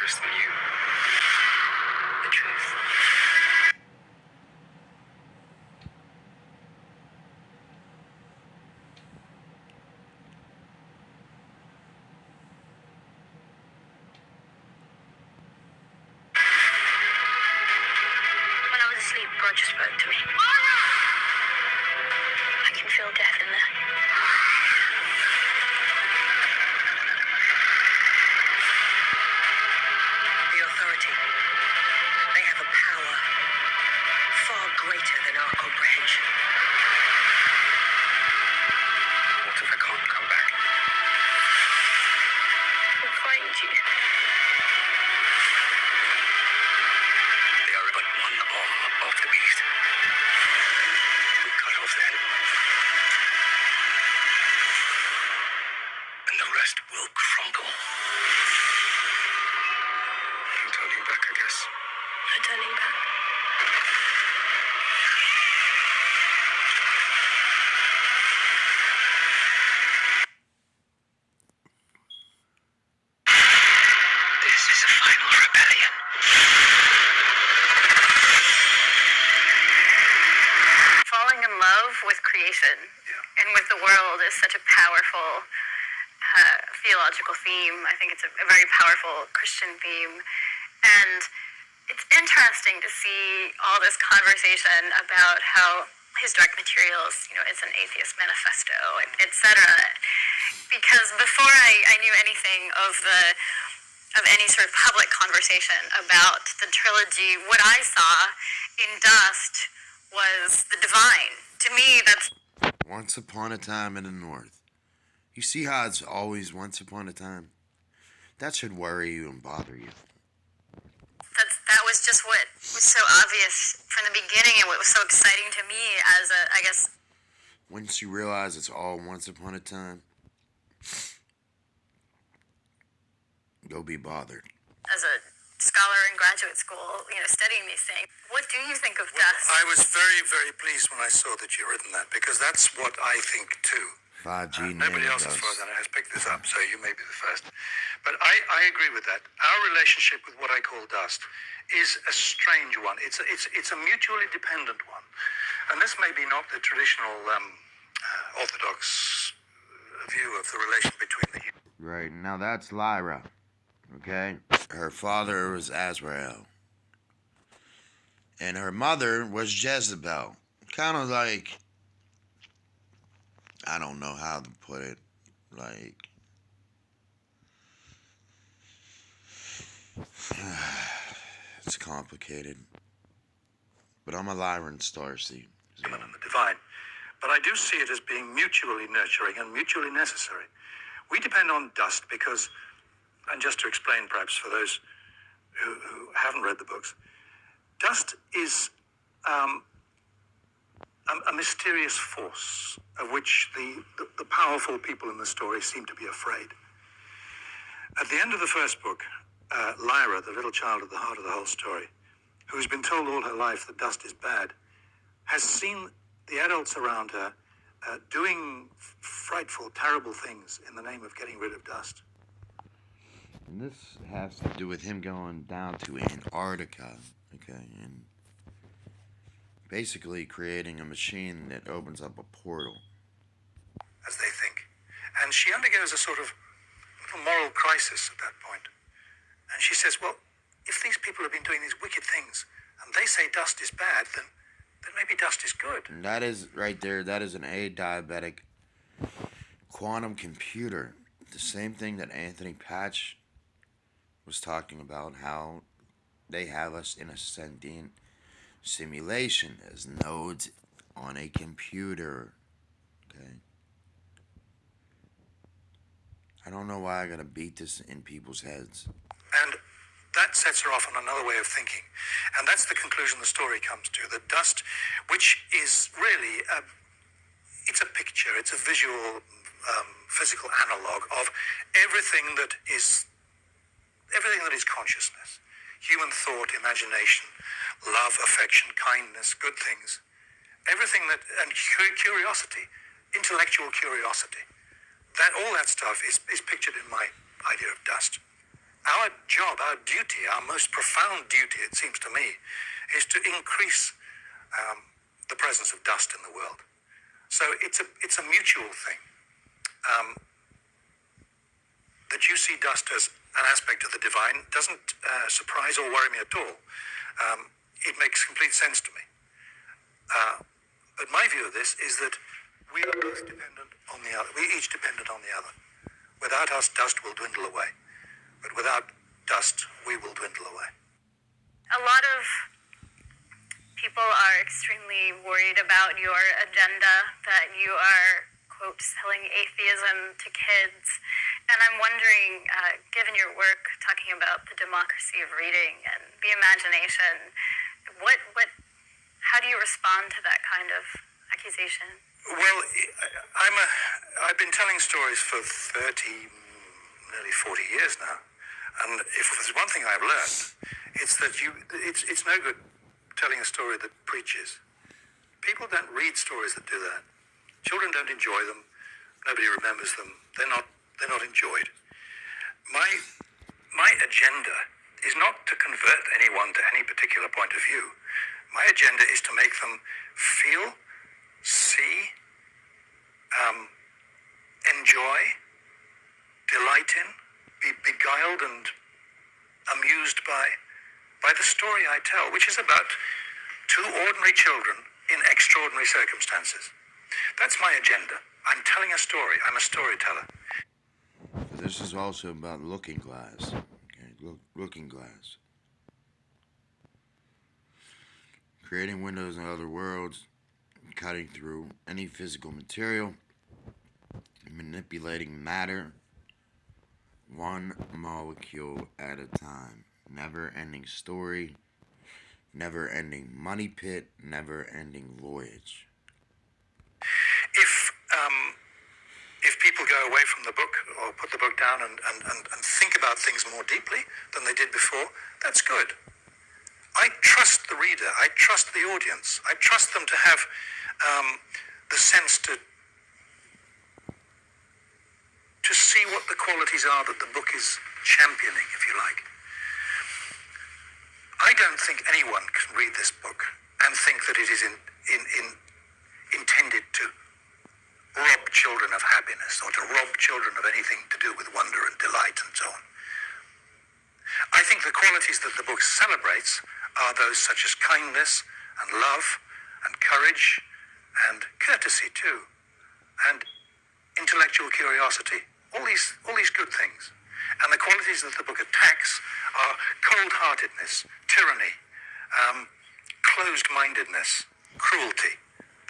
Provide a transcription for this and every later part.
dangerous than you. The truth. When I was asleep, God just spoke to me. I can feel death in there. The authority. They have a power far greater than our comprehension. What if I can't come back? We'll find you. They are but one arm of the beast. We cut off their head. And the rest will crumble. I'm turning back, I guess. You're turning back. This is a final rebellion. Falling in love with creation and with the world is such a powerful theological theme. I think it's a very powerful Christian theme. And it's interesting to see all this conversation about how his Dark Materials, it's an atheist manifesto, etc. Because before I knew anything of any sort of public conversation about the trilogy, what I saw in Dust was the divine. To me, that's Once Upon a Time in the North. You see how it's always once upon a time? That should worry you and bother you. that was just what was so obvious from the beginning and what was so exciting to me as I guess. Once you realize it's all once upon a time, go be bothered. As a scholar in graduate school, studying these things, what do you think of Dust? I was very, very pleased when I saw that you'd written that, because that's what I think too. 5G Nobody else, as far as I know, has picked this up, so you may be the first. But I agree with that. Our relationship with what I call Dust is a strange one. It's a mutually dependent one. And this may be not the traditional orthodox view of the relation between the humans. Right, now that's Lyra, okay? Her father was Azrael. And her mother was Jezebel. Kind of like, I don't know how to put it, like, it's complicated. But I'm a Lyran starseed. And the divine. But I do see it as being mutually nurturing and mutually necessary. We depend on Dust because, and just to explain perhaps for those who haven't read the books, Dust is a mysterious force of which the powerful people in the story seem to be afraid. At the end of the first book, Lyra, the little child at the heart of the whole story, who's been told all her life that Dust is bad, has seen the adults around her doing frightful, terrible things in the name of getting rid of Dust. And this has to do with him going down to Antarctica, okay, and basically creating a machine that opens up a portal. As they think. And she undergoes a sort of little moral crisis at that point. And she says, well, if these people have been doing these wicked things, and they say Dust is bad, then maybe Dust is good. And that is, right there, that is an adiabatic quantum computer. The same thing that Anthony Patch was talking about, how they have us in a sentient simulation as nodes on a computer. Okay. I don't know why I gotta beat this in people's heads. And that sets her off on another way of thinking. And that's the conclusion the story comes to. That Dust, which is really, it's a picture, it's a visual, physical analog of everything that is consciousness. Human thought, imagination, love, affection, kindness, good things. Everything that, and curiosity, intellectual curiosity. All that stuff is pictured in my idea of Dust. Our job job, our duty, our most profound duty, it seems to me, is to increase the presence of dust in the world. So it's a mutual thing. That you see dust as an aspect of the divine doesn't surprise or worry me at all. It makes complete sense to me. But my view of this is that we are both dependent on the other. We each dependent on the other. Without us, dust will dwindle away. But without dust, we will dwindle away. A lot of people are extremely worried about your agenda, that you are, quote, selling atheism to kids. And I'm wondering, given your work talking about the democracy of reading and the imagination, how do you respond to that kind of accusation? Well, I've been telling stories for 30, nearly 40 years now. And if there's one thing I've learned, it's that it's no good telling a story that preaches. People don't read stories that do that. Children don't enjoy them. Nobody remembers them. They're not enjoyed. My agenda is not to convert anyone to any particular point of view. My agenda is to make them feel, see, enjoy, delight in, be beguiled and amused by the story I tell, which is about two ordinary children in extraordinary circumstances. That's my agenda. I'm telling a story. I'm a storyteller. So this is also about Looking Glass. Okay, Looking Glass. Creating windows in other worlds, cutting through any physical material, manipulating matter, one molecule at a time. Never-ending story, never-ending money pit, never-ending voyage. If people go away from the book or put the book down and think about things more deeply than they did before, that's good. I trust the reader. I trust the audience. I trust them to have the sense to see what the qualities are that the book is championing, if you like. I don't think anyone can read this book and think that it is intended to rob children of happiness or to rob children of anything to do with wonder and delight and so on. I think the qualities that the book celebrates are those such as kindness and love and courage and courtesy too, and intellectual curiosity, all these good things. And the qualities that the book attacks are cold-heartedness, tyranny, closed-mindedness, cruelty,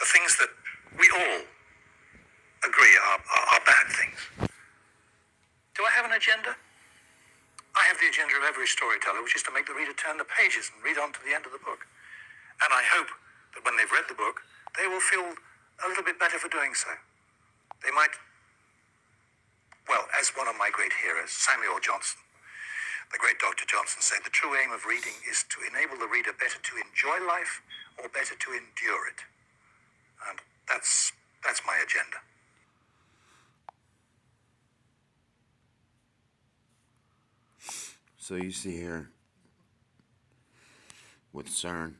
the things that we all agree are bad things. Do I have an agenda? I have the agenda of every storyteller, which is to make the reader turn the pages and read on to the end of the book. And I hope that when they've read the book, they will feel a little bit better for doing so. They might, well, as one of my great heroes, Samuel Johnson, the great Dr. Johnson said, the true aim of reading is to enable the reader better to enjoy life or better to endure it. And that's my agenda. So you see here with CERN,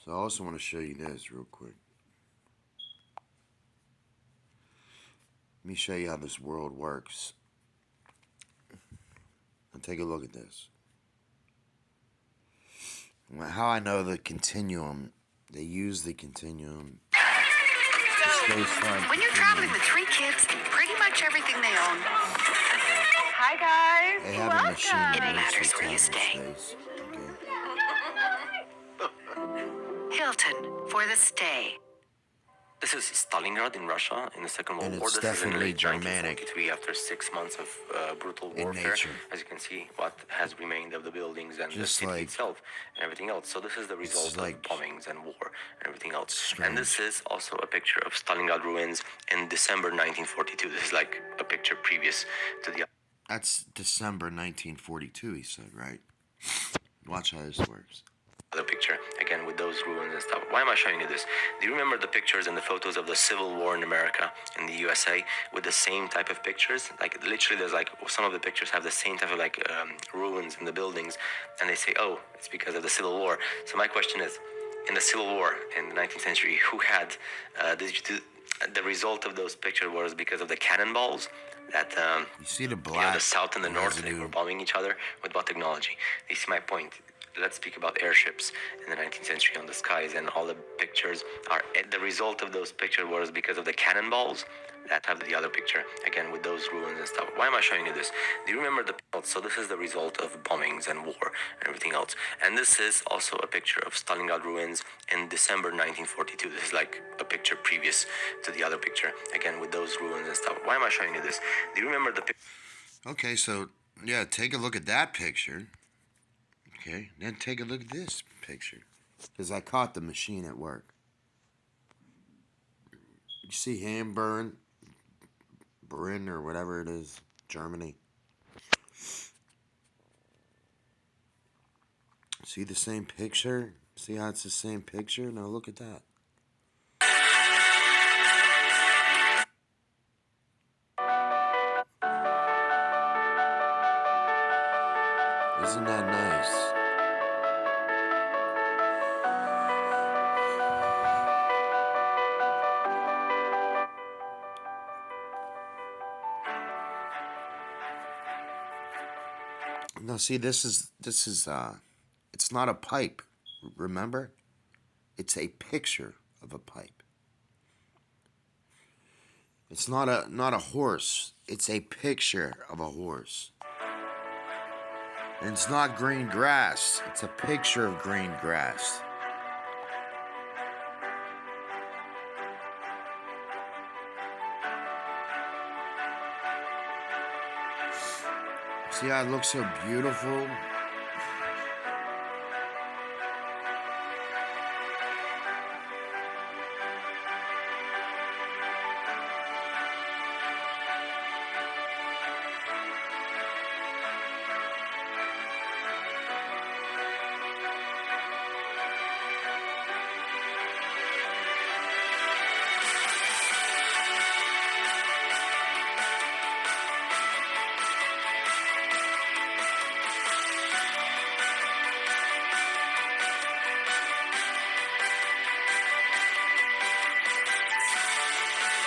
so I also want to show you this real quick. Let me show you how this world works. And take a look at this. How I know the continuum, they use the continuum. When you're traveling with 3 kids and pretty much everything they own, Hi guys. They have a machine that It makes matters you where you tell stay. in space. Okay. Hilton for the stay. This is Stalingrad in Russia in the Second World And War. it's This is in definitely late Germanic 1943 after 6 months of brutal in warfare. nature. As you can see, what has remained of the buildings and the Just city like, itself and everything else. So this is the this result is of like bombings and war and everything else. And this strange. is also a picture of Stalingrad ruins in December 1942. This is like a picture previous to the That's December 1942, he said, right? Watch how this works. other picture, again with those ruins and stuff. Why am I showing you this? Do you remember the pictures and the photos of the Civil War in America, in the USA, with the same type of pictures? Like literally there's like, some of the pictures have the same type of like ruins in the buildings, and they say, oh, it's because of the Civil War. So my question is, in the Civil War in the 19th century, who had, the result of those pictures was because of the cannonballs that, You see the the black South and the North, they residue? were bombing each other with what technology? You see my point. Let's speak about airships in the 19th century on the skies, and all the pictures are, the result of those pictures was because of the cannonballs that have the other picture, again with those ruins and stuff. Why am I showing you this? Do you remember the, so this is the result of bombings and war and everything else. And this is also a picture of Stalingrad ruins in December 1942. This is like a picture previous to the other picture, again with those ruins and stuff. Why am I showing you this? Do you remember the Okay, so, yeah, take a look at that picture. Okay, then take a look at this picture. Because I caught the machine at work. You see Hamburg, Bryn, or whatever it is, Germany. See the same picture? See how it's the same picture? Now look at that. Isn't that nice? Now see, this is it's not a pipe. Remember? It's a picture of a pipe. It's not a horse. It's a picture of a horse. And it's not green grass. It's a picture of green grass. See how it looks so beautiful?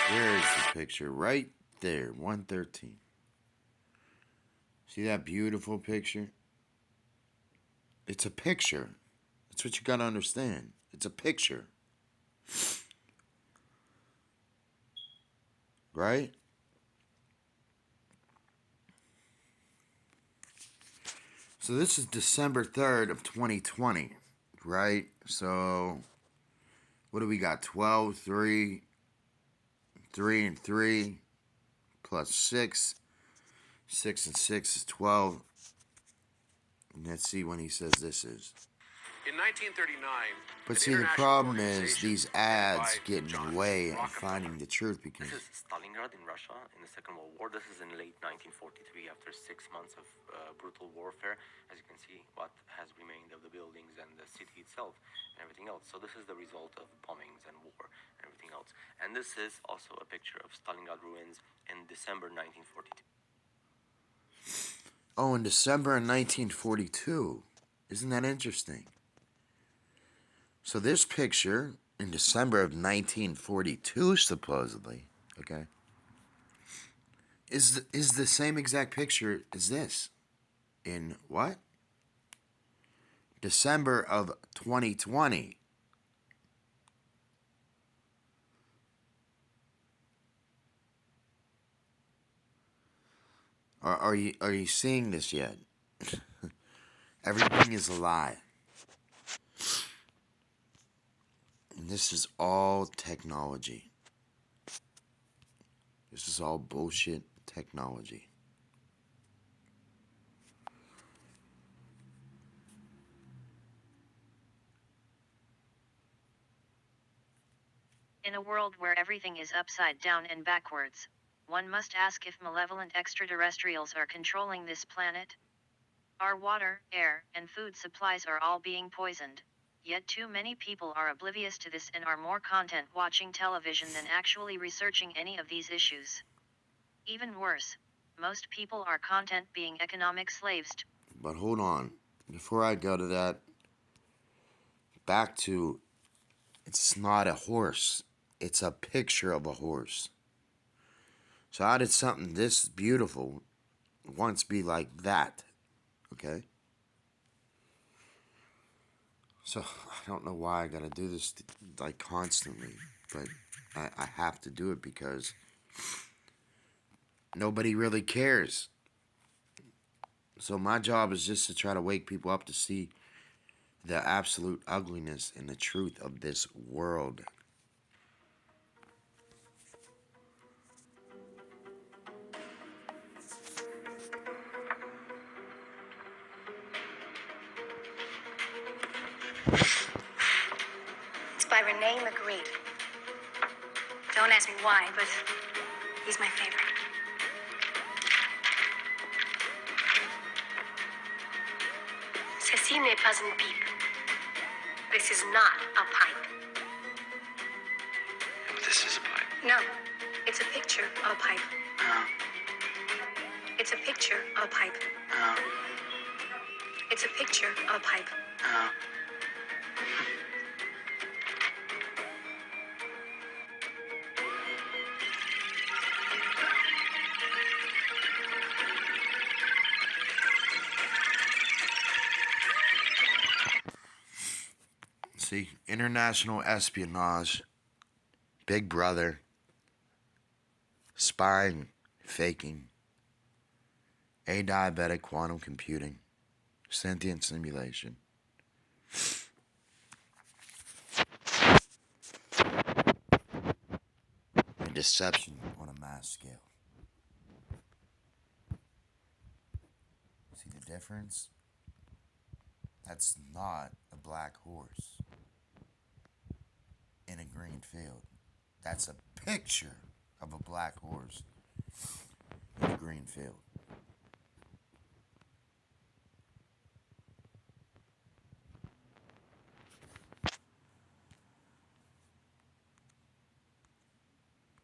There's the picture right there, 113. See that beautiful picture? It's a picture. That's what you gotta understand. It's a picture. Right? So this is December 3rd of 2020, right? So what do we got? 12, 3, 3 and 3 plus 6. 6 and 6 is 12. And let's see when he says this is. In 1939, But an see, the international problem is organization these headed ads by get in John the way of Rockefeller. finding the truth because This is Stalingrad in Russia in the Second World War. This is in late 1943 after 6 months of brutal warfare. As you can see, what has remained of the buildings and the city itself and everything else. So this is the result of bombings and war and everything else. And this is also a picture of Stalingrad ruins in December 1942. oh, in December of 1942. Isn't that interesting? So this picture in December of 1942, supposedly, okay, is the same exact picture as this in what? December of 2020. Are you seeing this yet? Everything is a lie. And this is all technology. This is all bullshit technology. In a world where everything is upside down and backwards, one must ask if malevolent extraterrestrials are controlling this planet. Our water, air, and food supplies are all being poisoned, yet too many people are oblivious to this and are more content watching television than actually researching any of these issues. Even worse, most people are content being economic slaves to. But hold on. Before I go to that, back to, it's not a horse. It's a picture of a horse. So how did something this beautiful once be like that? Okay? So I don't know why I gotta do this like constantly, but I have to do it because nobody really cares. So my job is just to try to wake people up to see the absolute ugliness and the truth of this world. It's by Rene Magritte. Don't ask me why, but he's my favorite. Ceci n'est pas une pipe. This is not a pipe. But this is a pipe. No, it's a picture of a pipe. Oh. It's a picture of a pipe. Oh. It's a picture of a pipe. Oh. See, international espionage, Big Brother, spying, faking, adiabatic quantum computing, sentient simulation. And deception on a mass scale. See the difference? That's not a black horse in a green field. That's a picture of a black horse in a green field.